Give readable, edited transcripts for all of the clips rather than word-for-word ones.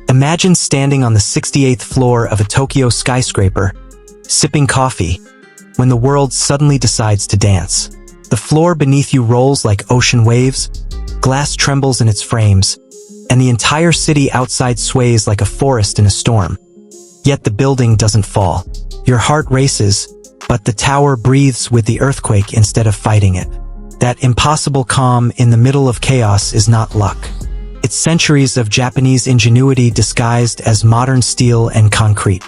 Imagine standing on the 68th floor of a Tokyo skyscraper, sipping coffee, when the world suddenly decides to dance. The floor beneath you rolls like ocean waves, glass trembles in its frames, and the entire city outside sways like a forest in a storm. Yet the building doesn't fall. Your heart races, but the tower breathes with the earthquake instead of fighting it. That impossible calm in the middle of chaos is not luck. It's centuries of Japanese ingenuity disguised as modern steel and concrete.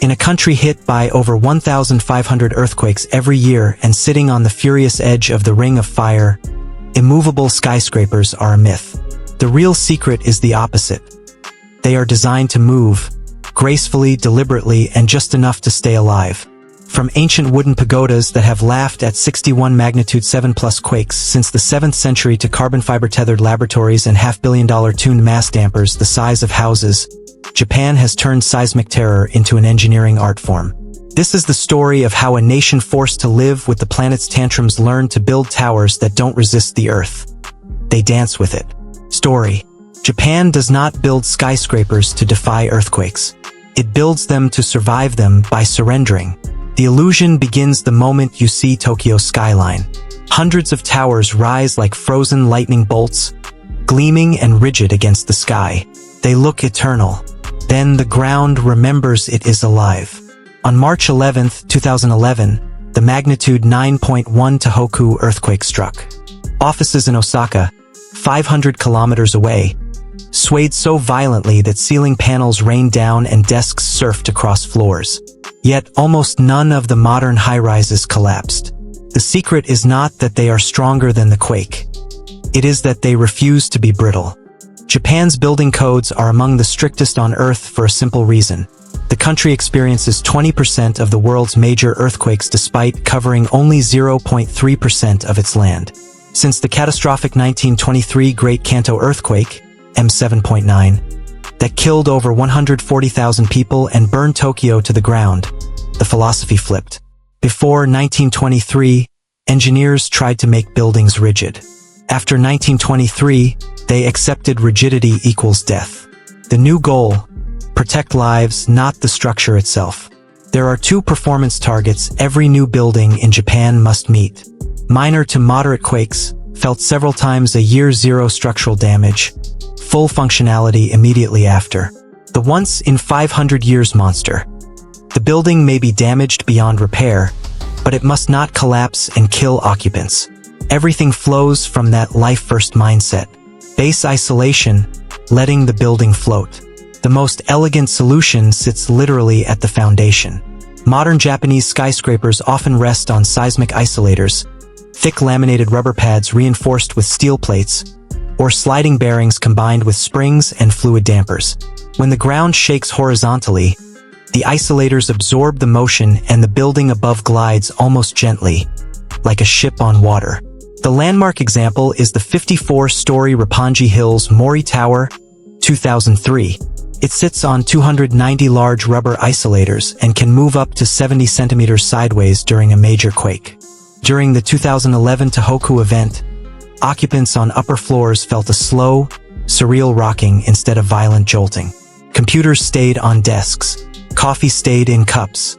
In a country hit by over 1,500 earthquakes every year and sitting on the furious edge of the ring of fire, immovable skyscrapers are a myth. The real secret is the opposite. They are designed to move, gracefully, deliberately, and just enough to stay alive. From ancient wooden pagodas that have laughed at 61 magnitude 7+ quakes since the 7th century to carbon fiber tethered laboratories and $500 million tuned mass dampers the size of houses, Japan has turned seismic terror into an engineering art form. This is the story of how a nation forced to live with the planet's tantrums learned to build towers that don't resist the earth. They dance with it. Story: Japan does not build skyscrapers to defy earthquakes. It builds them to survive them by surrendering. The illusion begins the moment you see Tokyo's skyline. Hundreds of towers rise like frozen lightning bolts, gleaming and rigid against the sky. They look eternal. Then the ground remembers it is alive. On March 11, 2011, the magnitude 9.1 Tohoku earthquake struck. Offices in Osaka, 500 kilometers away, swayed so violently that ceiling panels rained down and desks surfed across floors. Yet almost none of the modern high-rises collapsed. The secret is not that they are stronger than the quake. It is that they refuse to be brittle. Japan's building codes are among the strictest on Earth for a simple reason. The country experiences 20% of the world's major earthquakes despite covering only 0.3% of its land. Since the catastrophic 1923 Great Kanto earthquake, M7.9, that killed over 140,000 people and burned Tokyo to the ground, the philosophy flipped. Before 1923, engineers tried to make buildings rigid. After 1923, they accepted rigidity equals death. The new goal: protect lives, not the structure itself. There are two performance targets every new building in Japan must meet. Minor to moderate quakes, felt several times a year, zero structural damage, full functionality immediately after. The once in 500 years monster. The building may be damaged beyond repair, but it must not collapse and kill occupants. Everything flows from that life-first mindset. Base isolation, letting the building float. The most elegant solution sits literally at the foundation. Modern Japanese skyscrapers often rest on seismic isolators, thick laminated rubber pads reinforced with steel plates, or sliding bearings combined with springs and fluid dampers. When the ground shakes horizontally, the isolators absorb the motion and the building above glides almost gently, like a ship on water. The landmark example is the 54-story Roppongi Hills Mori Tower, 2003. It sits on 290 large rubber isolators and can move up to 70 centimeters sideways during a major quake. During the 2011 Tohoku event, occupants on upper floors felt a slow, surreal rocking instead of violent jolting. Computers stayed on desks, coffee stayed in cups,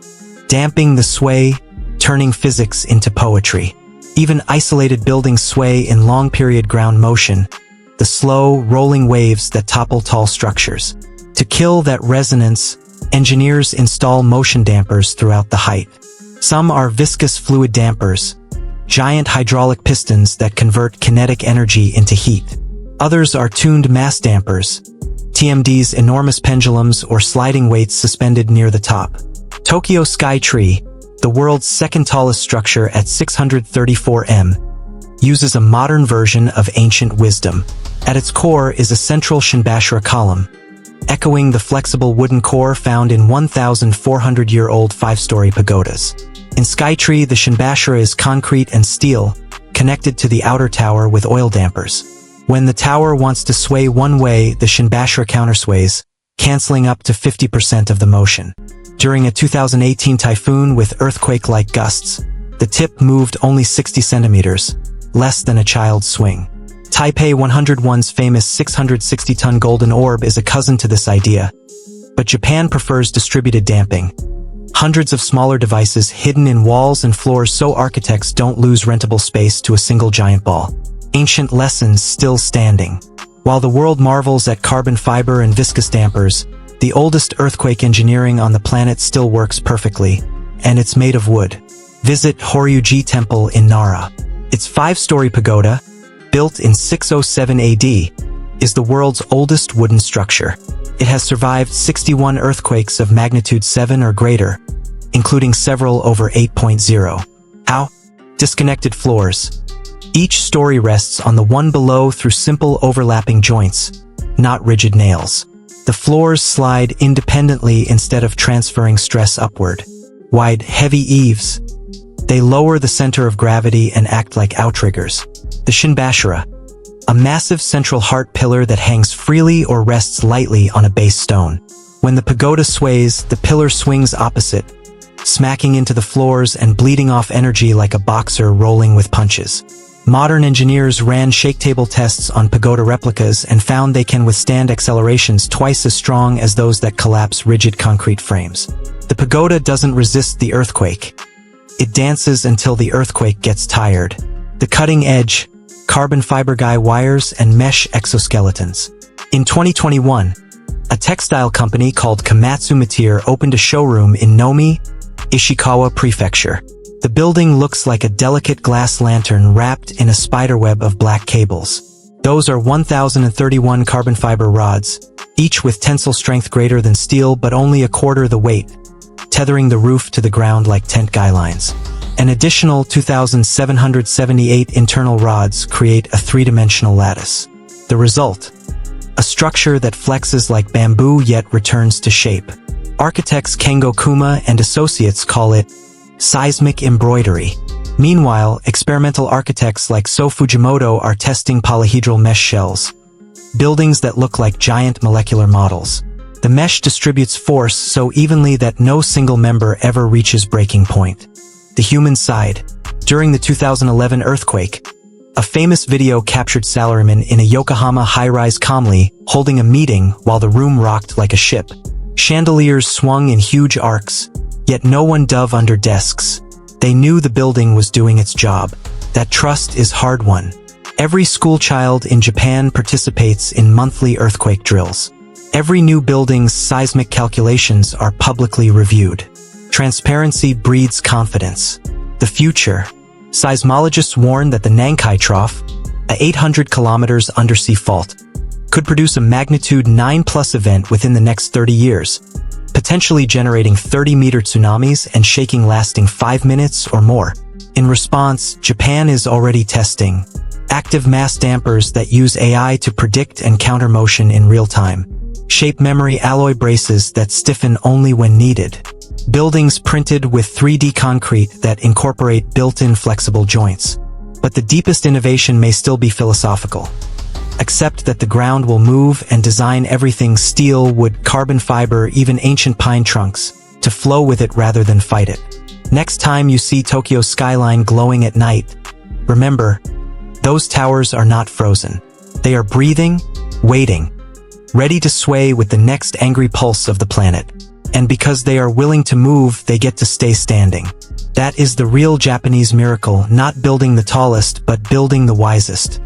damping the sway, turning physics into poetry. Even isolated buildings sway in long-period ground motion, the slow, rolling waves that topple tall structures. To kill that resonance, engineers install motion dampers throughout the height. Some are viscous fluid dampers, giant hydraulic pistons that convert kinetic energy into heat. Others are tuned mass dampers, TMDs, enormous pendulums or sliding weights suspended near the top. Tokyo Sky Tree, the world's second tallest structure at 634 m, uses a modern version of ancient wisdom. At its core is a central Shinbashira column, echoing the flexible wooden core found in 1,400-year-old 5-story pagodas. In Skytree, the Shinbashira is concrete and steel, connected to the outer tower with oil dampers. When the tower wants to sway one way, the Shinbashira countersways, canceling up to 50% of the motion. During a 2018 typhoon with earthquake-like gusts, the tip moved only 60 centimeters, less than a child's swing. Taipei 101's famous 660-ton golden orb is a cousin to this idea, but Japan prefers distributed damping. Hundreds of smaller devices hidden in walls and floors so architects don't lose rentable space to a single giant ball. Ancient lessons still standing. While the world marvels at carbon fiber and viscous dampers, the oldest earthquake engineering on the planet still works perfectly, and it's made of wood. Visit Horyuji Temple in Nara. Its 5-story pagoda, built in 607 AD, is the world's oldest wooden structure. It has survived 61 earthquakes of magnitude 7 or greater, including several over 8.0. How? Disconnected floors. Each story rests on the one below through simple overlapping joints, not rigid nails. The floors slide independently instead of transferring stress upward. Wide, heavy eaves. They lower the center of gravity and act like outriggers. The Shinbashira, a massive central heart pillar that hangs freely or rests lightly on a base stone. When the pagoda sways, the pillar swings opposite, smacking into the floors and bleeding off energy like a boxer rolling with punches. Modern engineers ran shake table tests on pagoda replicas and found they can withstand accelerations twice as strong as those that collapse rigid concrete frames. The pagoda doesn't resist the earthquake. It dances until the earthquake gets tired. The cutting edge, carbon fiber guy wires and mesh exoskeletons. In 2021, a textile company called Komatsu Material opened a showroom in Nomi, Ishikawa Prefecture. The building looks like a delicate glass lantern wrapped in a spiderweb of black cables. Those are 1,031 carbon fiber rods, each with tensile strength greater than steel but only a quarter the weight, tethering the roof to the ground like tent guy lines. An additional 2,778 internal rods create a three-dimensional lattice. The result? A structure that flexes like bamboo yet returns to shape. Architects Kengo Kuma and Associates call it seismic embroidery. Meanwhile, experimental architects like So Fujimoto are testing polyhedral mesh shells, buildings that look like giant molecular models. The mesh distributes force so evenly that no single member ever reaches breaking point. The human side. During the 2011 earthquake, a famous video captured salarymen in a Yokohama high-rise calmly holding a meeting while the room rocked like a ship. Chandeliers swung in huge arcs, yet no one dove under desks. They knew the building was doing its job. That trust is hard-won. Every schoolchild in Japan participates in monthly earthquake drills. Every new building's seismic calculations are publicly reviewed. Transparency breeds confidence. The future. Seismologists warn that the Nankai Trough, a 800 kilometers undersea fault, could produce a magnitude 9+ event within the next 30 years, potentially generating 30-meter tsunamis and shaking lasting 5 minutes or more. In response, Japan is already testing active mass dampers that use AI to predict and counter motion in real time, shape memory alloy braces that stiffen only when needed, buildings printed with 3D concrete that incorporate built-in flexible joints. But the deepest innovation may still be philosophical. Accept that the ground will move and design everything steel, wood, carbon fiber, even ancient pine trunks, to flow with it rather than fight it. Next time you see Tokyo's skyline glowing at night, remember, those towers are not frozen. They are breathing, waiting, ready to sway with the next angry pulse of the planet. And because they are willing to move, they get to stay standing. That is the real Japanese miracle, not building the tallest, but building the wisest.